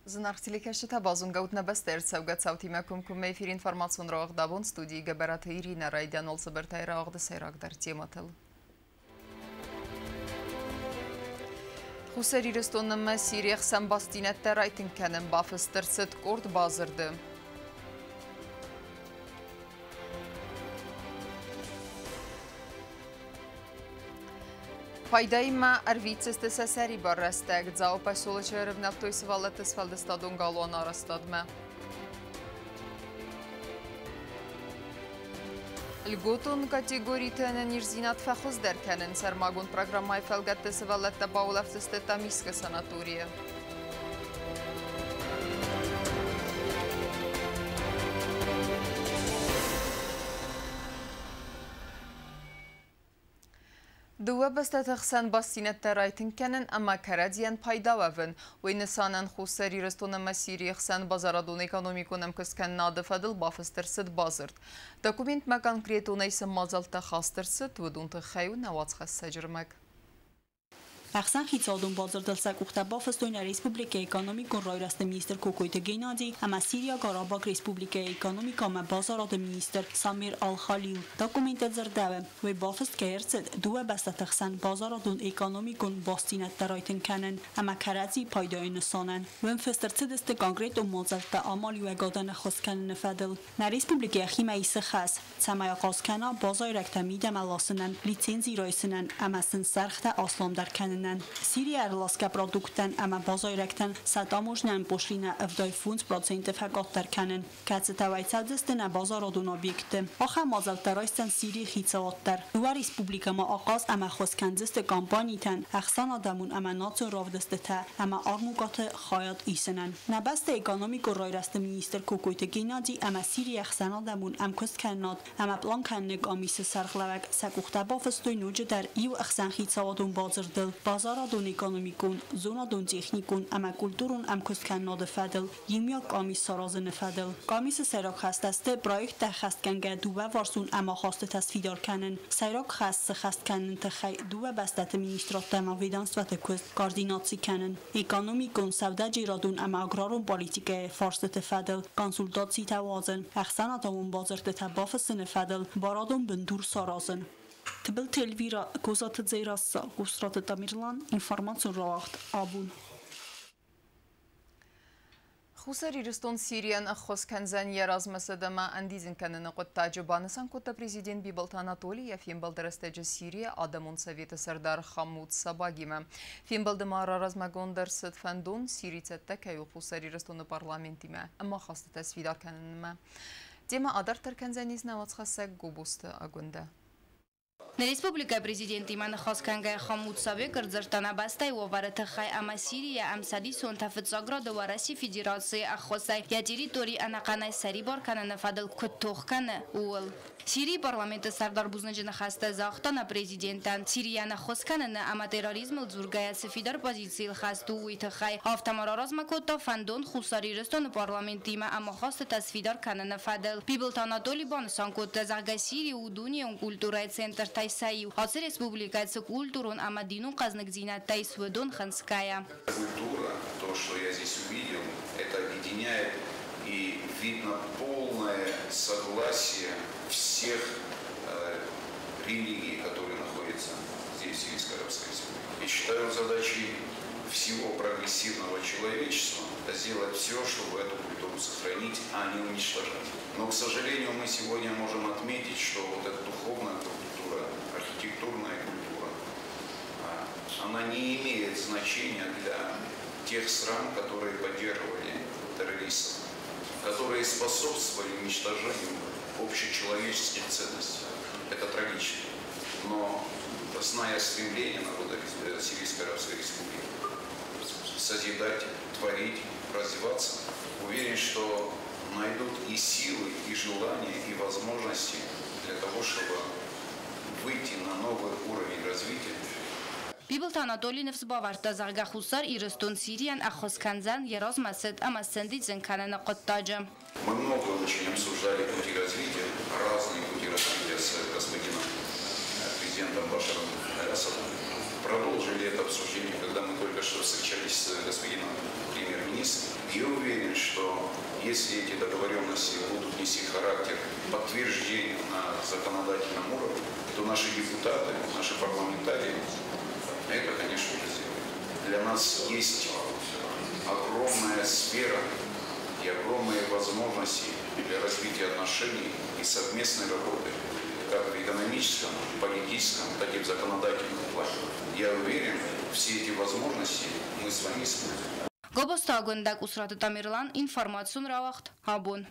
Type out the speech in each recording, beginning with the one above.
Զնարխտիլիքեշը թաբազուն գաուտնա բստերցավգա ծավտիմակում կում էվիր ինվարմացուն ռաղդաբոն ստուդիի գաբարաթը իրինա ռայդյան ոլսըբրտայր աղդը սայրաղդար տեմատել։ Խուսեր իրստոնը մը սիրիեղ սամբաստինետտեր այտինքենն բաֆստրցըտ կորդ բազրդը։ Պայդայիմա արվիցս տսասարի բարրաստեգ ձաու պասոլը չերև նավտոյսը վալետս վալդստադուն գալուան արաստադմը։ Լգոտուն կատեգորիտենը նիրզինատ վախոզ դերքենն սարմագուն պրագրամայ վալգատտսը վալետտա բաուլավտստետա միսկը սանատորիը։ Դուը բստաթղսան բաստինետտեր այթինքենն ամակարադիան պայդավավն, ոյնսանան խուսեր իրստոնը մասիրի խսան բազարադուն էկոնոմիկոնեմ կսկան նադվադլ բաֆստրսըտ բազրդ։ Դոկումենտ մա կոնկրետ ունայսը մազալտա խաստրսըտ վդունտը խայուն ավացխաս սաջրմակ։ Ախсан խիցոդուն բազրդլսակ ուխտաբաֆստոյն Ռեսպուբլիկա էկոնոմիկ ռոյրաստը մինիստր Կոկոյտը Գենադի, ամա Սիրիա Կարաբաղ Ռեսպուբլիկա էկոնոմիկ ամա բազարադը մինիստր Սամիր Ալ-Խալիլ, դոկումենտը զրդավը, վե բաֆստ կերցդ դուը բաստաթղսան բազարադուն էկոնոմիկուն բաստինատ տարայթն կանեն, ամա կարացի պայդոյն սոնեն, վեն ֆստրցդստը կոնկրետ ու մոզալտա ամալ յուեգադանը խոսքանը նվադլ, նա Ռեսպուբլիկա խիմայի սխաս, ցամայա խոսքանա բազայրակտա միդամալասնան, լիցենզի ռոյսնան, ամասն սարխտա ասլամ դարքանն Սիրիա լասկա պրոդուկտան ամա բազայրակտան սատամուժնան պոշրինա ավդոյ ֆունց պրոցենտը հակոտտար կանեն կացտավայցածստնա բազարոդուն օբյեկտը ախա մազալտարայստան Սիրի խիցաոտտար դուա ռեսպուբլիկա մա աղազ ամա խոսքանձստը կամպանիթան ախսան ադամուն ամա նացո ռովդստը ամա արմուկաթը խայատ իսնան նաբաստը էկոնոմիկ ռոյրաստը մինիստր Կոկոյտը Գենադի ամա Սիրիա ախսան ադամուն ամքոսքանոտ ամա պլանքաննե կոմիսը սարխլավակ սակուխտաբոֆստոյն ուջդար իու ախսան խիցաոտուն բազրդլ Բազարադուն էկոնոմիկուն, զոնադուն տեխնիկուն, ամա կուլտուրուն ամքոսքան նոդվադել, իմյա կամիս սարազը նվադել։ Կամիսը սայրոք խաստաստը պրոյեկտը խաստքանգա դուվա վարսուն ամա խաստը տասվիդար կանեն, սայրոք խաստը խաստքանն տխայ դուվա բաստատը մինիստրոտ ամա վիդանստվատը կուստ կարդինացի կանեն։ Էկոնոմիկուն սավդա ջիրադուն ամա ագրարուն պոլիտիկա է վարսը տվադել, կոնսուլտացի տավազն, ախսան ատամուն բազրտը տաբաֆսը նվադել, բարադուն բնդուր սարազն։ Թբել Թելվիրա գոզատը ձերասա գուստրատը տամիրլան ինվարմացուն ռաղդ աբուն Խուսեր իրստոն Սիրիան խոսքանզան երազմասը դամա անդիզին կանն ղոտտաջը բանասան կոտը պրեզիդենտ Բիբլտ Անատոլի և Ֆիմբալդրստեջը Սիրիա Ադամուն Սավետը Սարդար Խամուդ Սաբագիմը։ Ֆիմբալդը արարազմագոնդր սըտվանդուն Սիրիցետտը կայու խուսեր իրստոնը պարլամենտիմը, ամա խաստը տասվիդար կաննմը։ Դեմա ադար tərքənզանիz նավացխասակ գոբուստը ագունդը։ Республика президент Имана Хосканга Хамуд Саве Кыргызстанабастай Оварата Хай Ама Сирия Амсади Сонтафет Заграда Вараси Федерации Ахосай Я территории Анаканай Сарибор Канана Фадал Кутохкана Уол Сирии парламента Сардар Бузнаджина Хаста Захтана президентан Сирияна Хосканана Ама терроризм Зургая Сефидар позиции Хасту Уитахай Автомаразма Кота Фандон Хусари Рестон парламент Има Ама Хаста Тасфидар Канана Фадал Библ Анатолий Бонсан Кота Зага Сирии Удуния Культура Центр Тайсаю, от республикации культурун Амадину Казнагдина Тайсведон Ханская. Культура, то, что я здесь увидел, это объединяет и видно полное согласие всех религий, которые находятся здесь, в Сирийской Арабской Республике. И считаю задачей всего прогрессивного человечества сделать все, чтобы эту культуру сохранить, а не уничтожать. Но, к сожалению, мы сегодня можем отметить, что вот эта духовная культура, архитектурная культура, она не имеет значения для тех стран, которые поддерживали террористов, которые способствовали уничтожению общечеловеческих ценностей. Это трагично. Но зная стремление народа Сирийской Арабской Республики созидать, творить, развиваться, уверен, что найдут и силы, и желания, и возможности для того, чтобы выйти на новый уровень развития. Библ Анатолий Невзбаварта Зарга Хусар и Рестон Сириан Ахосканзан Ерозмасет Амасендидзен Канана Коттаджа. Мы много очень обсуждали пути развития, разные пути развития с господином президентом Башаром Асадом. Продолжили это обсуждение, когда мы только что встречались с господином премьер-министром. Я уверен, что если эти договоренности будут нести характер подтверждения на законодательном уровне, то наши депутаты, наши парламентарии это, конечно, уже сделают. Для нас есть огромная сфера и огромные возможности для развития отношений и совместной работы, как в экономическом, политическом, так и в законодательном плане. Я уверен, все эти возможности мы с вами используем. Գոբոստագնդակ ուսրատը տամիրլան ինֆորմացիոն ռավախտ հաբուն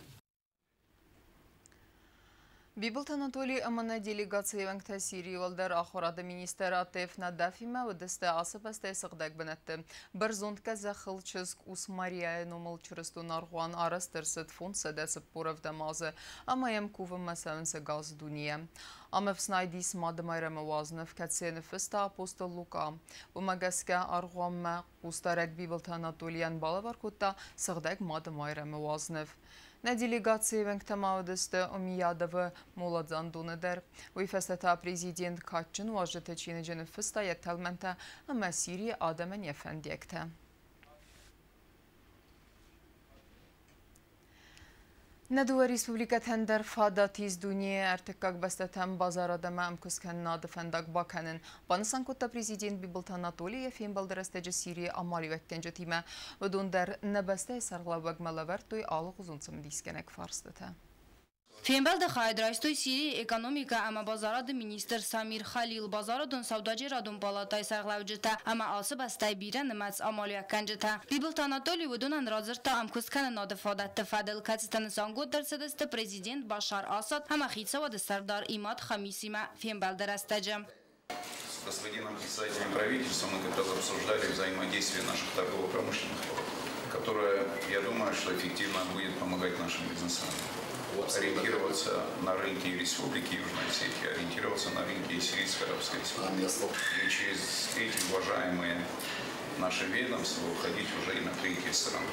Бибылт Анатолий Амана делегация венкта Сирии олдар ахорады министр Атеф Надафима удесте асыпасте сығдаг бінетті. Бір зондка зәхіл чызг ус Мария номыл чырысту нарғуан арастырсыд фонд сәдәсіп поров дамазы, амаем кувым мәсәвінсі газ дуния. Амев снайдис мадымайрымы вазнов кәтсенів фіста апостол Лука. Умагаске арғуамма устарек Бибылт Анатолиян балавар кутта сығдаг мадымайрымы вазнов. На делегации венктамаудысты Умиядовы Муладзан Дунедер. Уйфестата президент Катчин важыты чиныжыны фыста еттелменте ама Сирия Адамен Ефендекте. ندوة республика تندر فادا تیز دنیا ارتکاک بستتم بازار آدم امکس کن نادفندق باکنن. بانسان کتا پریزیدنت بیبلت آناتولی فیم بالدرستج سیری آمالی وقتنج تیمه و دون در نبسته سرلا وگملور توی آل غزونسم دیسکنک فارستته. Фембелде хайдрайстой Сирии экономика ама базарады министр Самир Халил базарадун саудаджи радун палатай сарглавджита ама алсы бастай бирен мац амалия канджита. Бибылт Анатолий выдунан разырта амкусканы надыфадатты Фадел Кацистан год дерседесте президент Башар Асад ама хитсава десардар Имад Хамисима Фембелде растаджа. С господином председателем правительства мы как раз обсуждали взаимодействие наших торгово-промышленных палат, которое, я думаю, что эффективно будет помогать нашим бизнесменам. Ориентироваться на рынке Республики Южной Осетии, ориентироваться на рынке Сирийской Арабской Республики. И через эти уважаемые наши ведомства уходить уже и на третьи страны.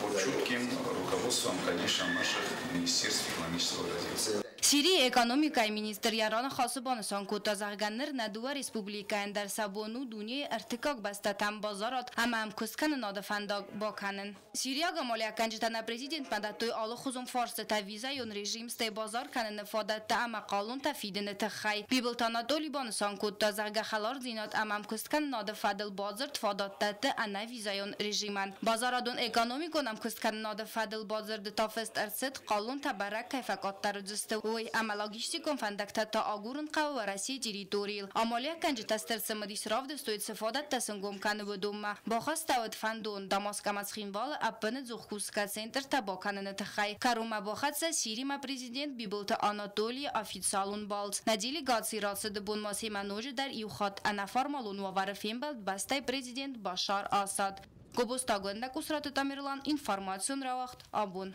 Под чутким руководством, конечно, наших Министерств экономического развития. Сирия экономикай министр Ярана Хасыбанысан кутазарганнер Надуа Республикаен дар Сабону дуния артикак бастатам базарат амам кускан надфандаг баканен. Сирия гамалия канжитана президент мадатуй алы хузум фарсы та виза yon режим сте базар канен фадат та ама қалун та фиден тхай. Бибылт Анатолий банысан кутазарга халар зинат амам кускан надфадл базар тфадат та ана виза yon режиман. Базарадун экономикон ам кускан надфадл базар дтафест арсет қалун та барак кайфакат тарудсте Ама логистиком фандакта та агурун қава Россия территориил. Амалия канжитастер самадисравды стоит сефадат тасынгом каны выдумма. Бахас тавыд фандун Дамаска мацхинвала аппыны зухкуска центр табаканыны тахай. Карума бахатса Сирима президент Бибылта Анатолий официалун балц. На делегации рацыды бун масеманожи дар иухат анафармалун вавары фембалд бастай президент Башар Асад. Гобостагында кусраты тамирлан информацион равахт абун.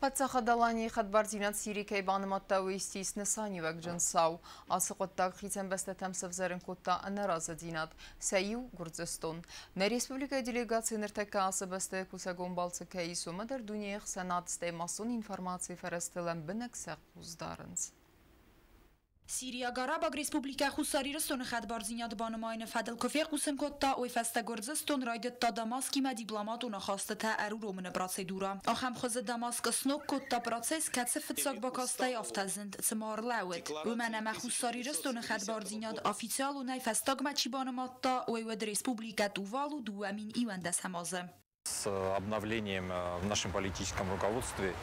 Патсахадалани хадбардинат Сирии кайбаныматта уистис несанивак джинсау. Асықоттақ хитен бәстетем сывзарын котта анараза динат. Сәйю Гурдзестон. На республика делегации ныртака асы бәсте кусагон балцы кайсу мадар дуниях санат стай масон информации фарастылан бінәксәқ ұздарыныз. Сирия Гарабаг Республика Хусарирстон хадбарзинят банымайны Фадел Кофе Кусен Котта ой фаста Гурдзестон райдет та Дамаски ма дипломатуна хасты та аруромын процедура. Ахам хозы Дамаск снок Котта процесс кәтсі фитсак бакастай афтазынд цымар лаует. Умәнәмә Хусарирстон хадбарзинят официалунай фастаг мачи баныматта ой вед Республика Тувалу дуамин иванда самазы. С обновлением в нашем политическом руководстве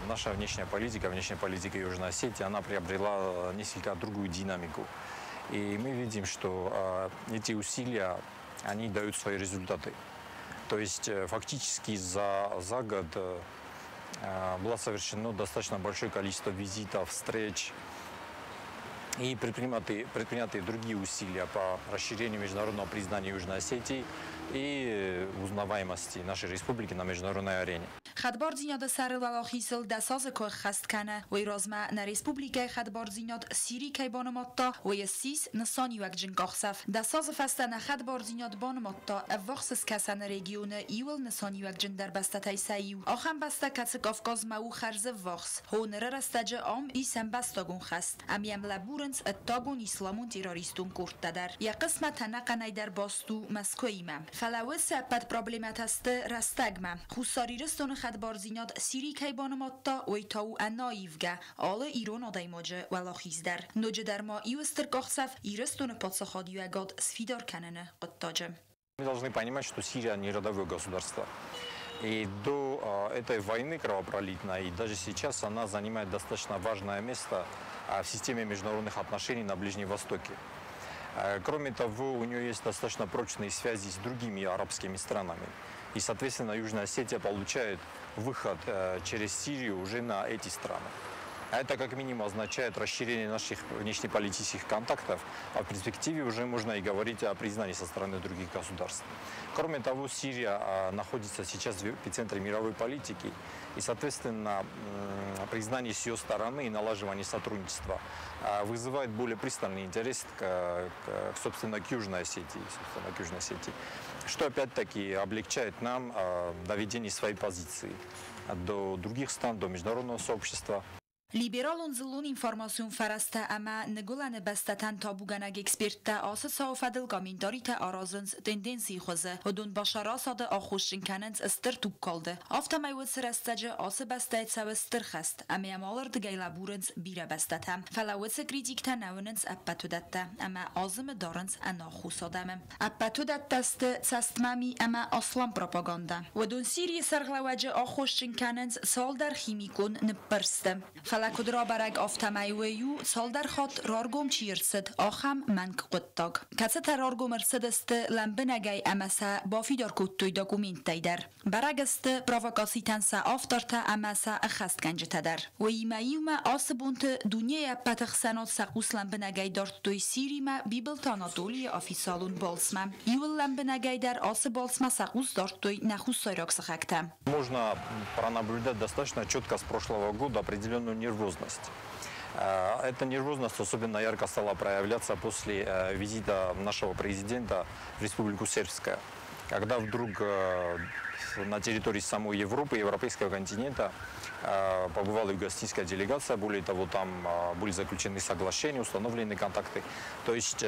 наша внешняя политика Южной Осетии, она приобрела несколько другую динамику. И мы видим, что эти усилия, они дают свои результаты. То есть фактически за год было совершено достаточно большое количество визитов, встреч и предприняты другие усилия по расширению международного признания Южной Осетии и узнаваемости нашей республики на международной арене. خدبارزیناد سر لالاخیسل دساز که خست کنه و رازمه نه ریسپوبلیکای خدبارزیناد سیری که بانماتا و یسیس نسانی وک جنگاخسف دساز فسته نه خدبارزیناد بانماتا افوخسس کسان رژیون ایول نسانی وک جندر بسته تایسایو آخم بسته کسک افغاز مو خرز وخس هونر رستجه آم ایسم بستگون خست امیم لبورنس اتاگون اسلامون تیراریستون کرد در یا قسمت تنقه نیدر باستو مسکویمه Falawas pad problemet است رستگمه خساری رستون خد بارزیناد سیری که بانماتا و ایتاو انایفگه آل ایران آدایماجه ولاخیز در نوجه در ما ایوستر کاخصف ایرستون پادسخادی و اگاد سفیدار کننه قطاجه. Мы должны понимать, что Сирия не родовое государство. И до этой войны кровопролитной, и даже сейчас она занимает достаточно важное место в системе международных отношений на Ближнем Востоке. Кроме того, у нее есть достаточно прочные связи с другими арабскими странами. И, соответственно, Южная Осетия получает выход через Сирию уже на эти страны. А это как минимум означает расширение наших внешнеполитических контактов, а в перспективе уже можно и говорить о признании со стороны других государств. Кроме того, Сирия находится сейчас в эпицентре мировой политики, и, соответственно, признание с ее стороны и налаживание сотрудничества вызывает более пристальный интерес собственно, к Южной Осетии, что опять-таки облегчает нам доведение своей позиции до других стран, до международного сообщества. لیبرالون زلون اینفورماسیون فرسته اما نگولن بستتن تا بوگنگ اکسپرت آسسا و فدل گامینداری تا آرازنز تندنسی خوزه و دون باشارا ساده آخوشن کننز استر توک کلده آفتا میود سرستجه آس بسته سو استر خست اما امالر دگیلا بورنز بیره بستتم فلاود سکریتیک تا نوننز اپتو دته اما آزم دارنز انا خوصادمم اپتو دتست سستمامی اما اصلا پروپاگاندا و دون سیری سرغلواجه آخوشن کننز سال در خیمیکون نپرستم فلکودرا برگ آفتمایویو سال در خاط رارگوم چیرسد آخم منک قطاگ کسی ترارگوم ارسد است لنبنگی امسا بافی دار کتوی داکومینت تایدر برگ است پروفاکاسی تنسا آفتارتا امسا اخست گنج تدر و ایمایوم آسبونت دنیا پتخ سنات سقوس لنبنگی دار توی سیری ما بیبلت آناتولی آفیسالون بالسمم یول لنبنگی در آس بالسما سقوس دار توی نخوص سایراک سخکتم. Можно пронаблюдать достаточно четко с прошлого года определенную нервозность. Эта нервозность особенно ярко стала проявляться после визита нашего президента в Республику Сербская, когда вдруг на территории самой Европы, европейского континента побывала югославская делегация, более того, там были заключены соглашения, установлены контакты. То есть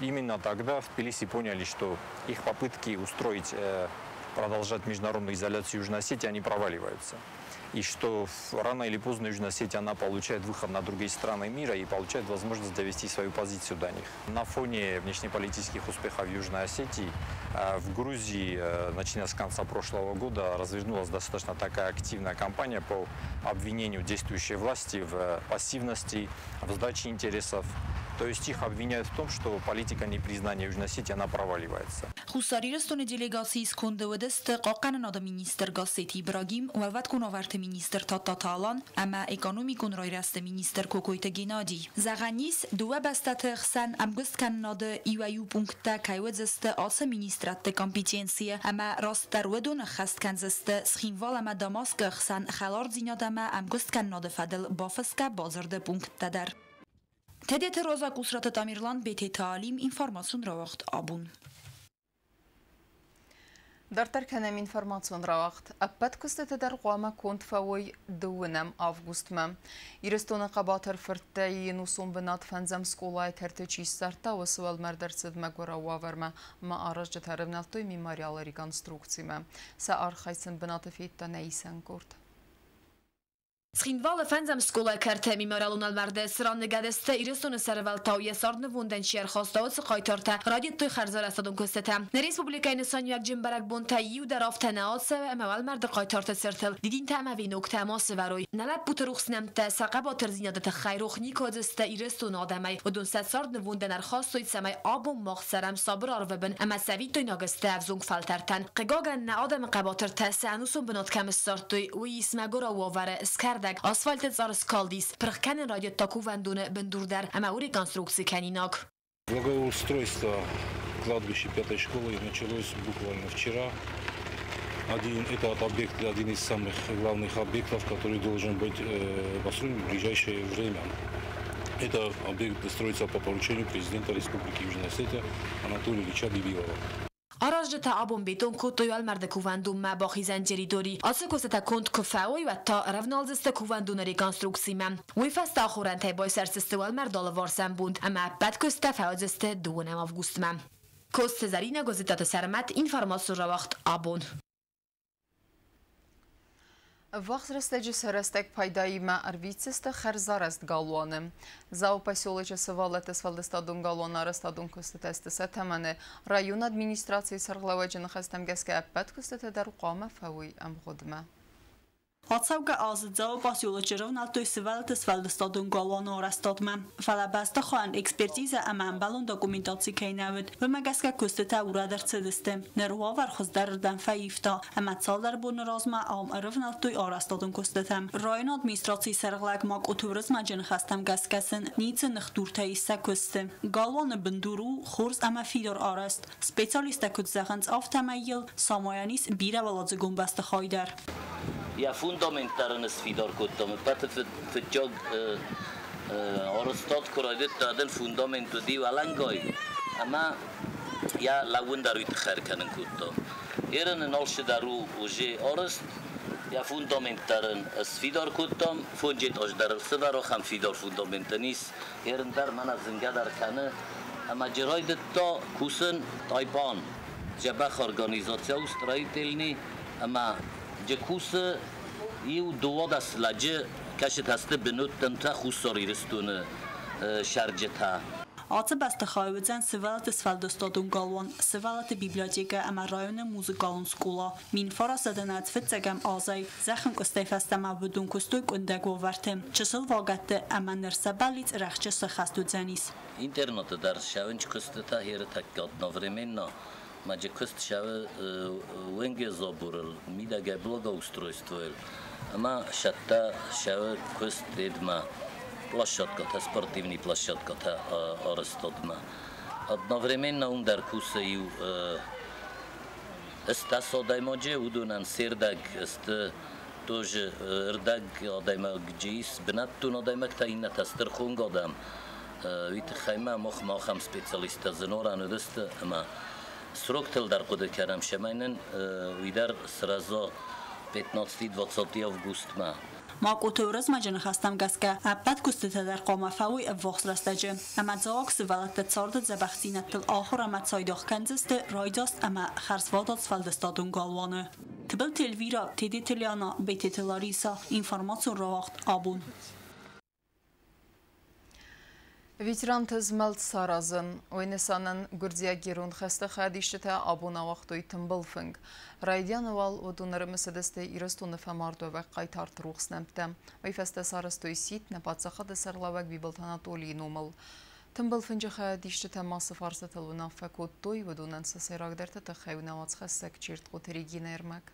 именно тогда в Тбилиси поняли, что их попытки продолжать международную изоляцию Южной Осетии, они проваливаются. И что рано или поздно Южная Осетия, она получает выход на другие страны мира и получает возможность довести свою позицию до них. На фоне внешнеполитических успехов Южной Осетии в Грузии, начиная с конца прошлого года, развернулась достаточно такая активная кампания по обвинению действующей власти в пассивности, в сдаче интересов. То есть их обвиняют в том, что политика непризнания Южной Осетии, она проваливается. خساریرستون دلیگاسی سکنده و دست قاقن ناد مینیستر گاسیتی براگیم و وقت کن آورت مینیستر تا تالان اما اکانومی کن رای رست مینیستر کوکویت گینادی زغنیس دو بستت خسن امگست کن ناد ایویو پونکتا کایود زست آس مینیسترات کامپیتینسیه اما راست در ودون خست کن زست سخینوال اما داماسک خسن خلار زیناد اما امگست کن ناد فدل بافسکا بازرده پونکتا در تدیت روزا کسرات تامیرلان بیت تعلیم اینفورماسیون را وقت آبون. در ترکنم اینفورماسیون را وقت ابد کست در قوام کند فوی دوونم августма. Ирестона قباتر فرتای نوسوم بنات فنزم سکولای ترتچی سرتا و سوال مردرسد مگورا واورما ما آرش جترم نلتوی میماریال ریکانستروکسیما سا آرخایسن بنات فیتا نیسن کرد. Skinval fenzem skola kerte mimaralun almarde sran negadeste irestone servaltauye sarne vunden şer xastaots qaytarta radiyetoy xarzar astadon köstetem. Ne Respublikay nesan yak jimbarak bonta yu der aftenaats emal marde qaytarta sertel didin tamavi noktamas varoy nalab buteruxsnemte saqaba terzinadete khayruх nikodeste irestone adamay و دون sarne vunden ar xastoit samay abum maxsaram sabr arveben ama savitoy nageste avzung faltartan qigagan adam qabater tasanusun benot kam sartoy و ismagora wavare skar Асфальт зарскалдис, прохканен радио такувандуне бендурдар, ама реконструкции канинок. Благоустройство кладбища 5-й школы началось буквально вчера. Этот объект один из самых главных объектов, который должен быть построен в ближайшее время. Это объект строится по поручению президента Республики Южная Осетия Анатолия Ильича Бибилова. آراجت آبون بیتون کوتوی آلمرد کوواندون ما باخی زنجری دوری آسه کوسته کند کفاوی و تا رفنالزسته کوواندون ریکانستروکسی من وی فست آخورن تای بای سرسسته والمرد آلوارسن بوند اما بد کسته فعازسته دوونم آفگوست من Кост Цезарина, газетата Сармат, информацию равахт абон. Вахт растеджи сарастек пайдаи ма арвицеста харзараст галуаны. Зау поселоча савалета свалдестадун галуана растадун кустетесте сатамане. Район администрации сарглаваджин хастам гаске аппат кустете дар уқама фауи амгудма. Отсавга азадзау поселочеров на той свалте свалдестадун галуана растадма. Фалабаста хоан экспертиза аман балун документации кейнавид. Вмагаска кустета урадер цедесте. Нерва вархоздар дан фаифта. Ама цалдар бун разма ам арف на той арастадун кустетам. Район администрации сарглаг мак утуризма جن خستم گسکسن نیت نخدورتای سکسته گالوان بندورو خورز اما فیدار آرست سپیشالیست کد زخنز آفتمایل سامایانیس بیره ولاد گنبست خایدر یا فوندامنتارن سفیدار کدام پات فتجاگ آرستاد کرایدت دادن فوندامنتو دی ولنگای اما یا لون داروی تخیر کنن کدام ایران نالش دارو وجه آرست یا فوندامنتارن سفیدار کدام فونجت آج در سوارو خم فیدار فوندامنتانیس ایران در من از زنگ در کنه اما جراید تا کوسن تایپان جبخ ارگانیزاسیون استرایتلنی اما جکوس یو دواد است لجه کشت هسته بنوتن تا خوساری رستونه شرجتا آت بست خواهدن سوالت سفالدستادون گالوان سوالت بیبلیاتیکا اما رایون موزیکالون سکولا مین فراسدنات فتزگم آزای زخم کستیفسته مبودون کستوی کندگ و ورتم چسل واقعت اما نرسبالیت رخچه سخستو زنیس اینترنت در شاونج کسته هیر تکات نوریمنا ماجه کست شاو ونگ زابورل میداگه بلوگا устройствоел اما شتا شاو کست دیدما площадката, спортивни площадката арестодма. Одновременно ундар кусаю стасо даймоджи удунан сердаг ст тоже рдаг дайма гджис бнатту даймак таина тастер хунгодам. Вит хайма мохам специалиста зеноран даст ама срок тел дар куде карам шамайнен видар сразу 15-20 августма. ماکو تورزم جن خستم گسکه ابد کستت در قام فوی افوخس رستجه اما زاکس ولت تصارد زبخسینت تل آخر اما سایداخ کنزست رایداست اما خرسوادات فلدستادون گالوانه تبل تلویرا تیدی تلیانا بیتی تلاریسا اینفرماسیون رواخت آبون Ветеран тезмелт саразын, ойнесанын гурдия герун хасты хадиште абуна вақтуй тымбылфынг. Райдян вал одунары меседесте ирастуны фамарду вақ қайтарт рухснамтам. Ойфасты сарастуй сит напатсаха десарлавак бибылт Анатолий номыл. Тымбылфынжы хадиште масы фарсатылуна факот той одунан сасайрагдерта тахайуна вацхасак чирт қотеригина ермак.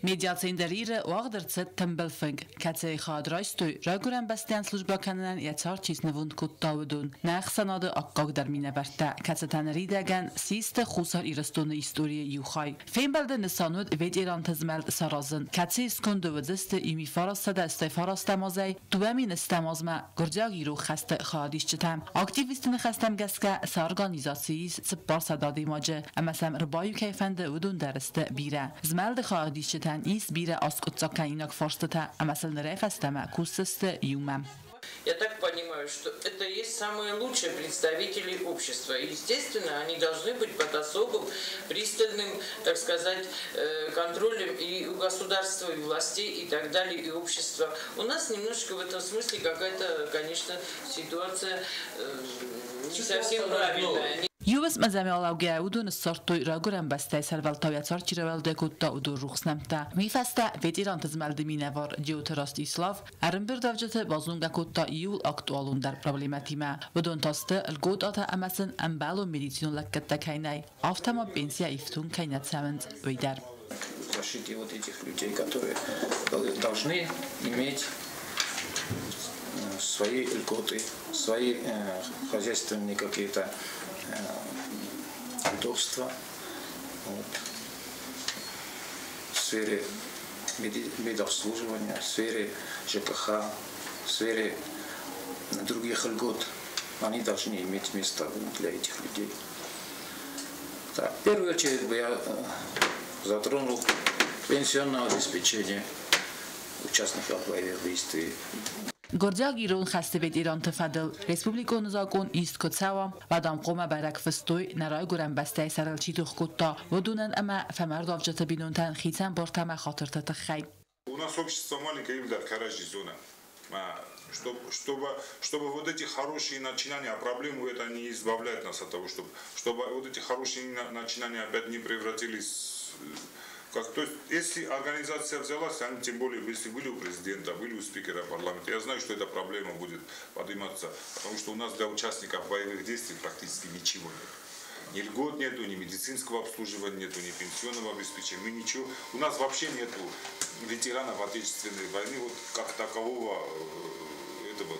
Mediațindărire o agdărță tembelfeng, kaței xadraistui, ragurən bəstəyən slujba kanınan yaçar çiznevund kuttavudun, nəxsanadı akkaq dərminə bərtə, kaçətənəri dəgən siste xusar irastonu istoriye yuxay. Feynbəldə nisanud ved İran tezmeld sarazın, kaçei skundu vəziste imi farasta da isteyfarastamazay, tuvemin istemazma, gürcaq iru xəstə xadişçitəm. Aktivistini xəstəm gəskə sarganizasiyiz sıppar sadadimacı, əməsəm rbayu keyfəndə udun dəristə birə. Zmeldi xadişçitəm из бира оскутцакаинок форстата, а масаль рефастама куссасте юмам. Я так понимаю, что это есть самые лучшие представители общества. И, естественно, они должны быть под особым пристальным, так сказать, контролем и у государства, и властей, и так далее, и общества. У нас немножко в этом смысле какая-то, конечно, ситуация не совсем правильная. Ювес мазамиалаугия удун сортуй рагурам бастай сарвалтавя царчиравалде кутта уду рухснамта. Мифаста ветеран тезмелди минавар диотраст ислав арымбир давжаты базунга кутта июл актуалундар проблематима. Удун тасты лгод ата амасын амбалу медицину лаккатта кайнай. Автома пенсия ифтун кайнат самент уйдар. Защите вот этих людей, которые должны иметь свои льготы, свои хозяйственные какие-то удобства в сфере медобслуживания, в сфере ЖКХ, в сфере других льгот. Они должны иметь место для этих людей. Так, в первую очередь я затронул пенсионное обеспечение участников боевых действий. Գործյակ իրոն խաստիվետ իրան տվադել Ռեսպուբլիկոն զակոն իսկ կոցավա վադամ կոմա բարակ վստոյ նարայ գուրան բաստայ սարալչի դուխկոտա ոդունան ամա ֆամարդով ջտաբինունտան խիցան բորտամա խաթրտը տխայ У нас общество маленькое, им дать каражи зона. Чтобы вот эти хорошие начинания, проблему это не избавляет нас от того, чтобы вот эти хорошие начинания опять не превратились. То есть, если организация взялась, они тем более, если были у президента, были у спикера парламента, я знаю, что эта проблема будет подниматься, потому что у нас для участников боевых действий практически ничего нет. Ни льгот нету, ни медицинского обслуживания нету, ни пенсионного обеспечения, ничего. У нас вообще нету ветеранов Отечественной войны, вот как такового этого.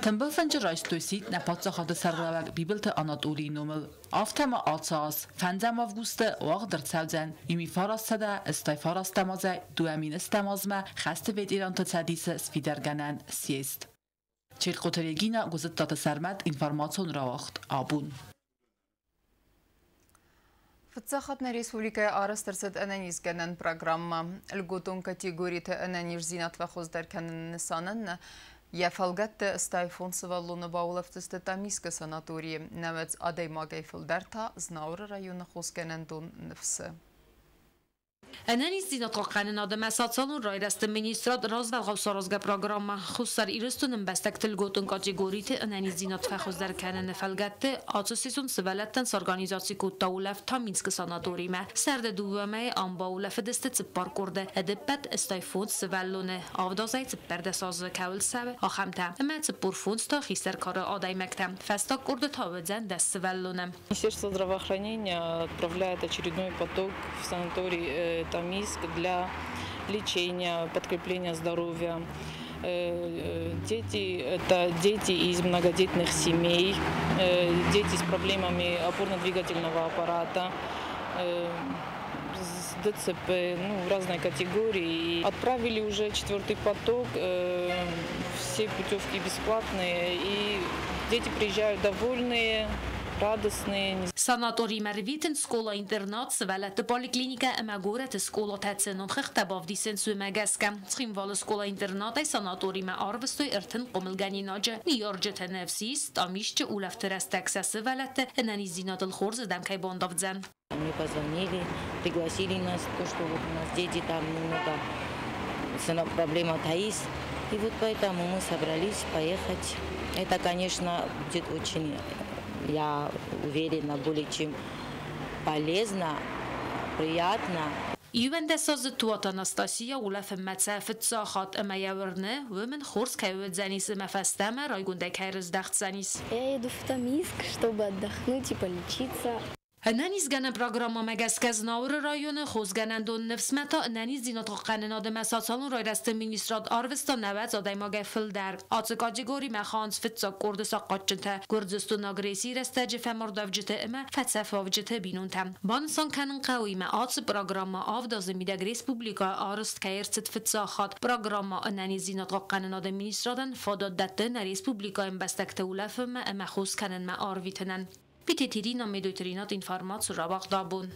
Тэмбэл фэнчэрайстойсит на подсохады саргалаг бибэлтэ анатолий номэл автама ацаас фэнзам августы оагдыр цавзан ими фарастада стай фарастамаза дуамин стамазма хасты ветеранты цадисы свидерганан сест. Черкотерегина гузыттаты сармат информацион равахт абун. Фцахатна республикая арастырсыд ананизганан программа. Льготон категорията ананиж зинат ва хоздерканын нысанын Яфалгатты стайфон сываллуны баулафтысты тамиска санатории. Навец адай магайфылдарта знауры районы хозганан дон нефсы. Ананиз зинатқаққанын адым асатсалун райрасты министрат развалғавсарозга программа хустар ирыстунын бәстәктіл готын категорийті ананиз зинатқа хоздерканын фәлгатты ацысиsun сывалаттан с организации куттаулаф таминскі санаторийма. Сәрді дуамай амбаулафы дысты цыппар көрді. Әдіппәт стайфон сываллуны авдазай цыппәрді сазы кәуіл сәбі ахамта. Әмә цыппур фонста хистер кары адай мәктәм. Фәстак көрді тавыдзан дәс сываллуны. Министерство здравоохранения отправляет очередной поток в санаторий Тамиск для лечения, подкрепления здоровья. Дети – это дети из многодетных семей, дети с проблемами опорно-двигательного аппарата, с ДЦП, разной категории. Отправили уже 4-й поток, все путевки бесплатные, и дети приезжают довольные, радостные. Санаторий Мервитен, школа-интернат, свалет поликлиника, эмагорет, школа тацинон, хахтабав дисен суемагаска. Схимвал школа-интернат, и санаторий Арвестой, Эртен, Комелганинаджа, Нью-Йорджет, Невсис, Тамишче, Улафтерастекса, свалет, Энанизинат, Лхорз, Дамкайбондовдзен. Мне позвонили, пригласили нас, то, что вот у нас дети там немного, проблема Таис. И вот поэтому мы собрались поехать. Это, конечно, будет очень... Я уверена, более чем полезно, приятно. Ювенде созтуат Анастасия Улаф Мацафт Сахат Амаяврне, Women Horse Кайведзанис Мафастама, Райгунде Кайрздахцанис. Я еду в Тамиск, чтобы отдохнуть и полечиться. Ананиз гана программа мегаске знаур районы хозганандон нефсмета ананиз зинатққанын адым асатсалун райрасты министрат арвестан навац адай магафил дар. Ацы категори маханс фитсак корды саққатчынта. Көрдістун агреси растаджи фамордавджыты іма фатсафавджыты бинунтам. Бансан канын қауима ацы программа авдазы мидаг республика арыст кайырцыт фитсахат. Программа ананиз зинатққанын адым министратан фададдатты на республика имбастакты улафым іма хозганын ма арвитынан. Питетирина медуитеринат информацию равах дабун.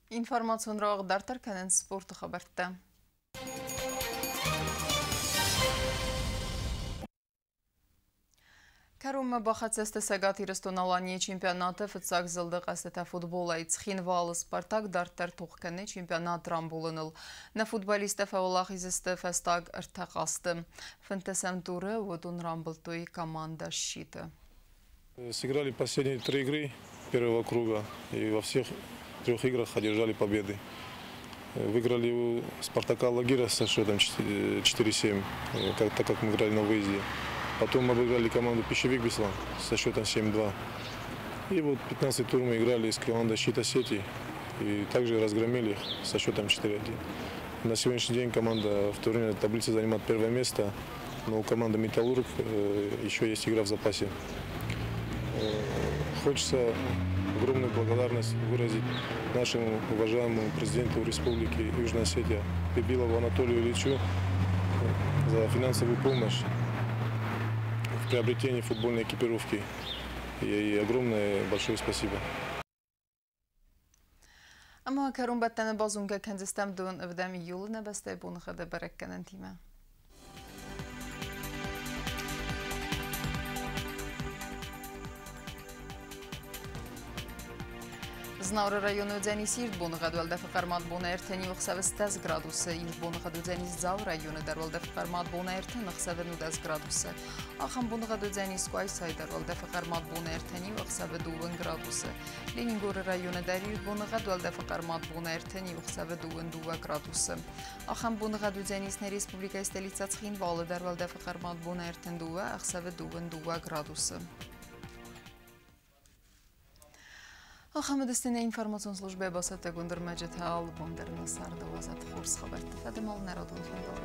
Информацию равах дартар канен спорту хабарта. Карума бахацесты сагати рестонalaniye чемпионаты футсак зылдық астата футбола Ицхинвалы Спартак дартар тоқканы чемпионат рамбулыныл. На футболиста фаулах изісті фастак ыртақасты. Фэнтесам туры водун рамбултой команда щита. Сыграли последние 3 игры первого круга и во всех 3 играх одержали победы. Выиграли у Спартака Лагира со счетом 4-7, так как мы играли на выезде. Потом мы обыграли команду Пищевик Беслан со счетом 7-2. И вот 15 тур мы играли с командой Щита Сети и также разгромили их со счетом 4-1. На сегодняшний день команда в турнирной таблице занимает 1-е место, но у команды Металлург еще есть игра в запасе. Хочется огромную благодарность выразить нашему уважаемому президенту Республики Южная Осетия Бибилову Анатолию Ильичу за финансовую помощь в приобретении футбольной экипировки. И огромное большое спасибо. اما کرون بتن بازونگه کنزستم دون افدام یول نبسته بون خده برکنن تیمه. Znavra rayonu Dzenisird bunğadwal da faqarmat buna erteni vxsavstas gradusa il bunğadu Dzenis Zav rayonu darwal da faqarmat buna erten vxsavedu 10 gradusa axam bunğadu Dzenis Quay saydarwal da faqarmat buna erteni vxsavedu 2 gradusa Leningor rayonu Daryud bunğadwal da faqarmat buna erteni vxsavedu 2 gradusa axam bunğadu Dzenisne Respublika stolitsa Tskhinvalı darwal da faqarmat buna erten 2 vxsavedu 2 gradusa آخام دستین اینفرماسیون служби басат гундер маҷид ҳал бундер насар 12 хурс хабар тфадимал народун фандор